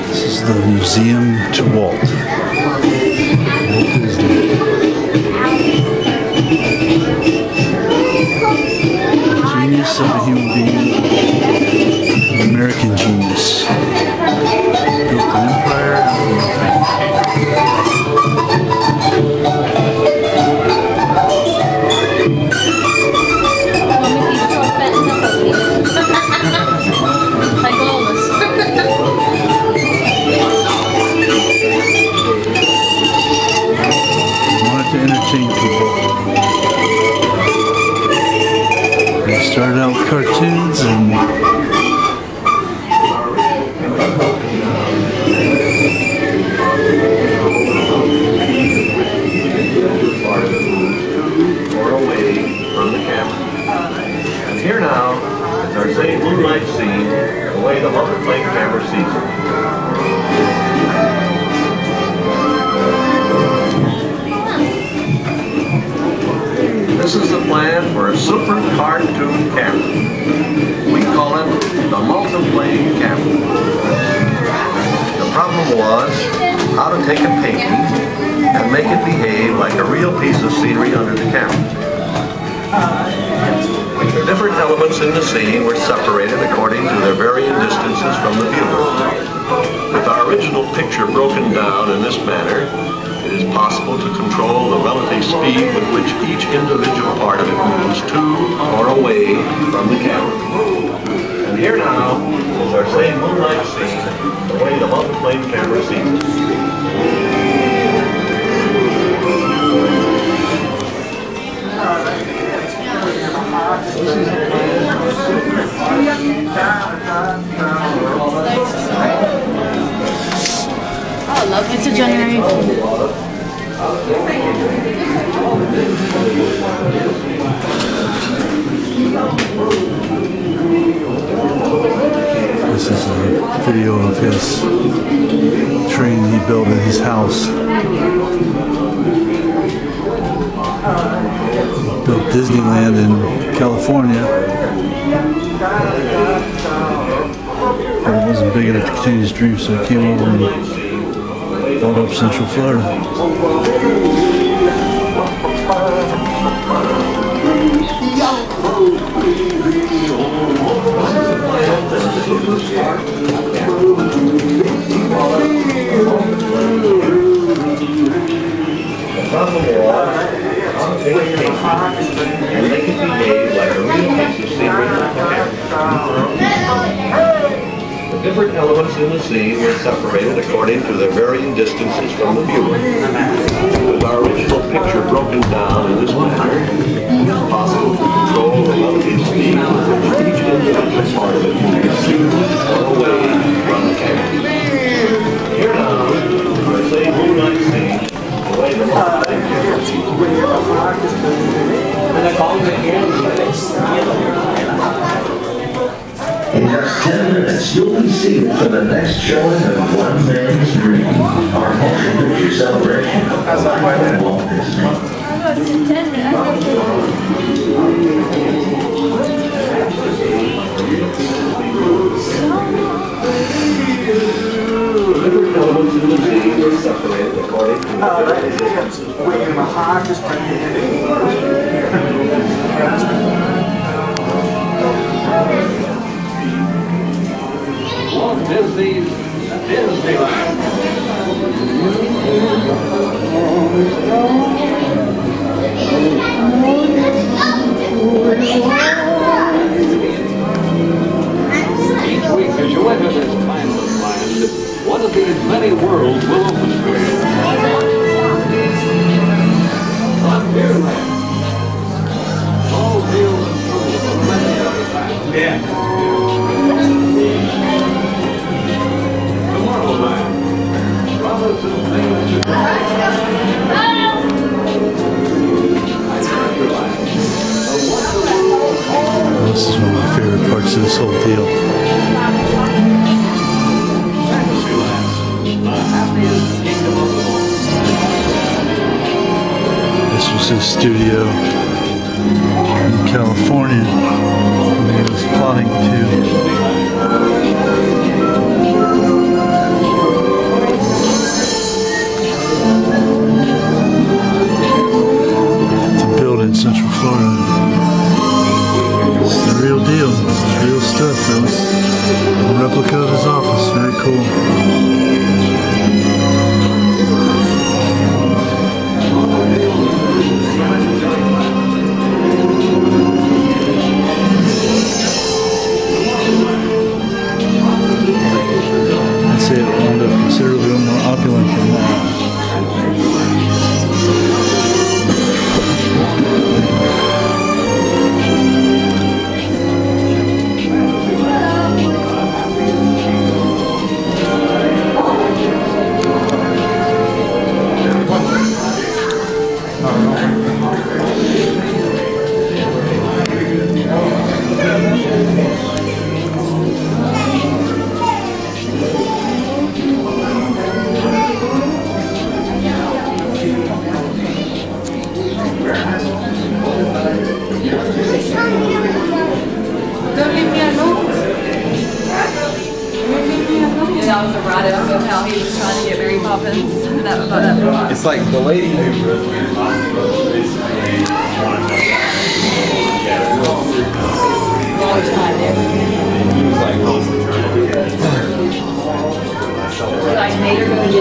This is the museum to Walt. Walt Disney. Genius of a human being. American genius. Built an empire out of nothing. To entertain people. They started out with cartoons and away from the camera. And here now is our same moonlight scene, the way the multi-plane camera sees it. This is the plan for a super cartoon camera. We call it the multiplane camera. The problem was how to take a painting and make it behave like a real piece of scenery under the camera. The different elements in the scene were separated according to their varying distances from the viewer. With our original picture broken down in this manner, it is possible to control the relative speed with which each individual part of it moves to or away from the camera. And here now is our same moonlight scene, the way the multiplane camera sees it. Oh, love it's a January. This is a video of his train he built in his house. He built Disneyland in California, but it wasn't big enough to continue his dream, so he came over and bought up Central Florida. And make it behave like a real piece of scenery. The different elements in the scene were separated according to their varying distances from the viewer. With our original picture broken down in this manner, it is possible to control the relative speed with which each individual part of it moves to or away from the camera. Here now, our same moonlight scene, the way the multiplane camera sees it. In just 10 minutes, you'll be seated for the next showing of One Man's Dream, our motion picture celebration of the life of Walt Disney. 10 minutes. Different elements in the scene were separated according to the distances. Walt Disney's Disneyland. Each week as you enter this timeless land, one of these many worlds will open for you. Frontierland. All deals and tools of many of the past. Yeah. Tomorrowland. Robinson Universal's studio in California. And he was plotting to build in Central Florida. It's the real deal. It's real stuff, fellas. A replica of his office. Very cool. I'd say it wound up considerably more opulent than that. That was a write-up of how he was trying to get Mary Poppins. It's like the lady who like made her go get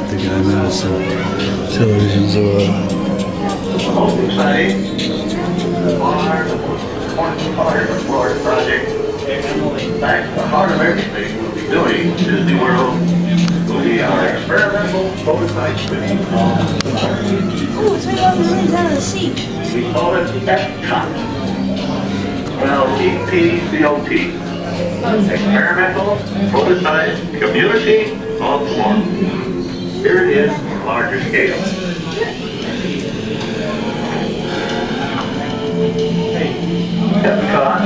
The guy Madison televisions Most exciting, the Florida project. In fact, the heart of everything we'll be doing in Disney World will be our experimental prototype spinning on the water. Oh, it's right on the end of the seat. We call it Epcot. Well, EPCOT. Experimental prototype community on the water. Here it is on a larger scale. Epcot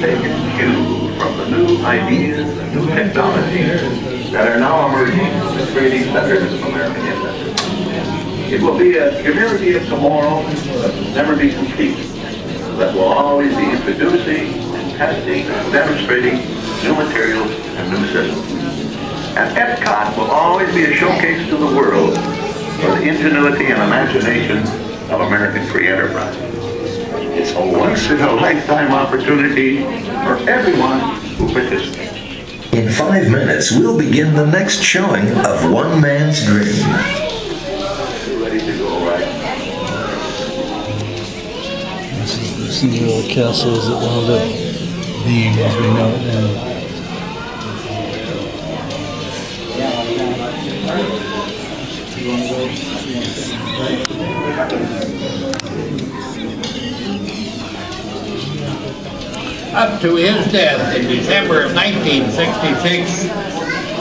takes its cue from the new ideas and new technologies that are now emerging in the creative centers of American industry. It will be a community of tomorrow that will never be complete, that will always be introducing and testing and demonstrating new materials and new systems. And Epcot will always be a showcase to the world for the ingenuity and imagination of American free enterprise. It's a once-in-a-lifetime opportunity for everyone who participates. In 5 minutes, we'll begin the next showing of One Man's Dream. You're ready to go, right? This is where the castle is that wound up being as we know it now. Up to his death in December of 1966,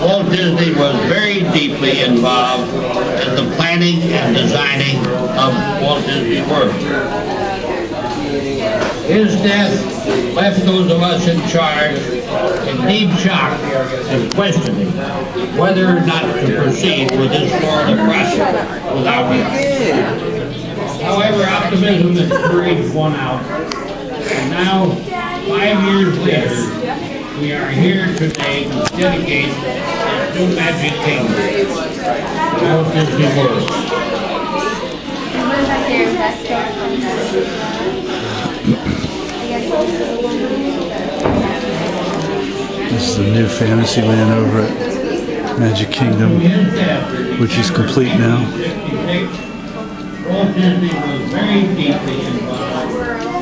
Walt Disney was very deeply involved in the planning and designing of Walt Disney World. His death left those of us in charge in deep shock and questioning whether or not to proceed with this Florida project without him. However, optimism and courage won out, and now, 5 years later, we are here today to dedicate this new Magic Kingdom to Walt Disney World. This is the new Fantasyland over at Magic Kingdom, which is complete now. Walt Disney was very deeply involved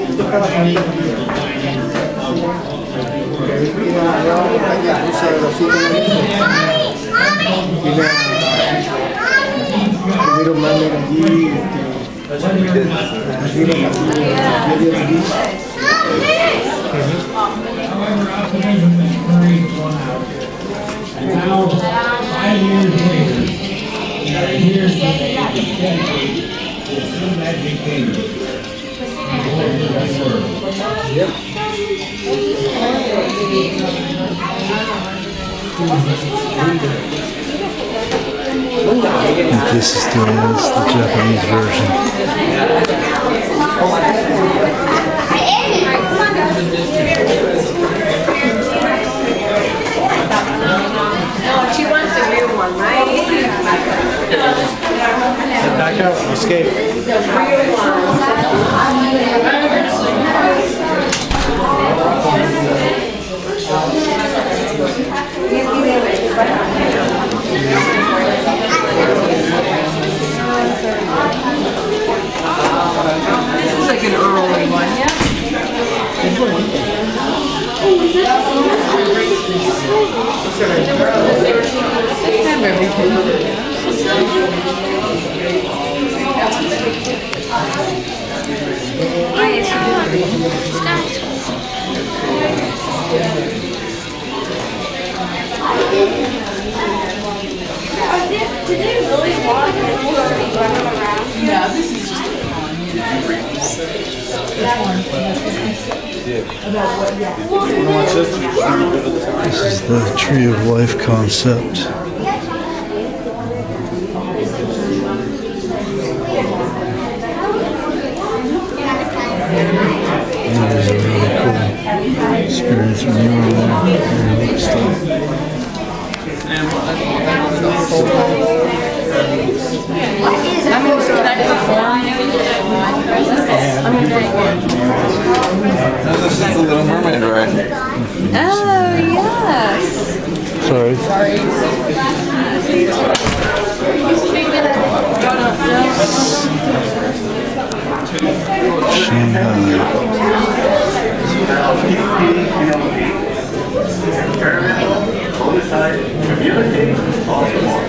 in the planning and designing of the However, optimism and courage won out. And now, 5 years later, we are here today to dedicate this new magic kingdom to the whole world. This is the Japanese version. She wants a real one, right? Back out, escape. The real one. This is like an early one, yeah? Did they really want people to be running around? Yeah, this is just This is the Tree of Life concept. That is a really cool experience when you were there. This is the Little Mermaid ride. Oh, yes. Sorry. Shanghai. Community, also more.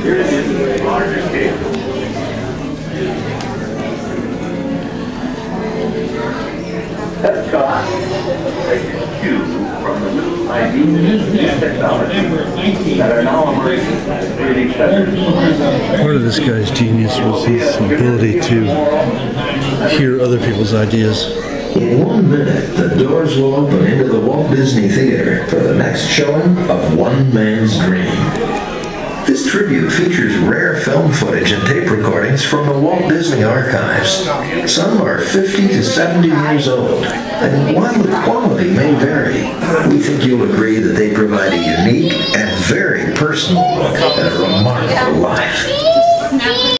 Here it is, larger scale. Epcot takes its cue from the new ideas and technologies that are now emerging as 3D centers. Part of this guy's genius was his ability to hear other people's ideas. In 1 minute, the doors will open into the Walt Disney Theater for the next showing of One Man's Dream. This tribute features rare film footage and tape recordings from the Walt Disney Archives. Some are 50 to 70 years old, and while the quality may vary, we think you'll agree that they provide a unique and very personal look at a remarkable life.